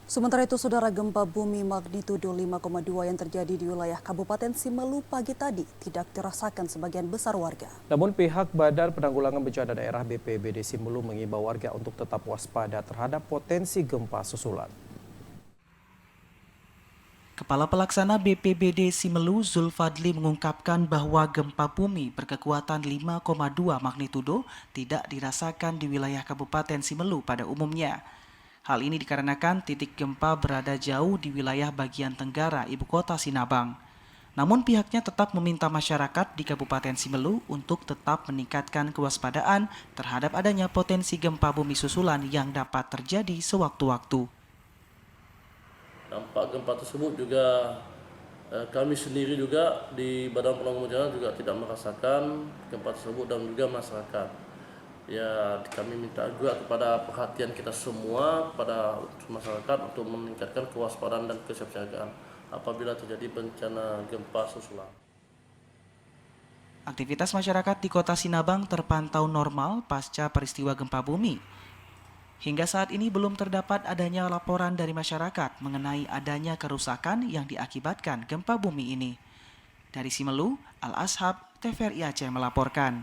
Sementara itu, saudara, gempa bumi magnitudo 5,2 yang terjadi di wilayah Kabupaten Simelu pagi tadi tidak dirasakan sebagian besar warga. Namun pihak Badan Penanggulangan Bencana Daerah BPBD Simelu mengimbau warga untuk tetap waspada terhadap potensi gempa susulan. Kepala Pelaksana BPBD Simelu Zulfadli mengungkapkan bahwa gempa bumi berkekuatan 5,2 magnitudo tidak dirasakan di wilayah Kabupaten Simelu pada umumnya. Hal ini dikarenakan titik gempa berada jauh di wilayah bagian tenggara ibu kota Sinabang. Namun pihaknya tetap meminta masyarakat di Kabupaten Simelu untuk tetap meningkatkan kewaspadaan terhadap adanya potensi gempa bumi susulan yang dapat terjadi sewaktu-waktu. Dampak gempa tersebut juga kami sendiri juga di Badan Penanggulangan Bencana juga tidak merasakan gempa tersebut dan juga masyarakat. Ya, kami minta juga kepada perhatian kita semua pada masyarakat untuk meningkatkan kewaspadaan dan kesiapsiagaan apabila terjadi bencana gempa susulan. Aktivitas masyarakat di kota Sinabang terpantau normal pasca peristiwa gempa bumi. Hingga saat ini belum terdapat adanya laporan dari masyarakat mengenai adanya kerusakan yang diakibatkan gempa bumi ini. Dari Simelu, Al-Ashab, TVRI Aceh melaporkan.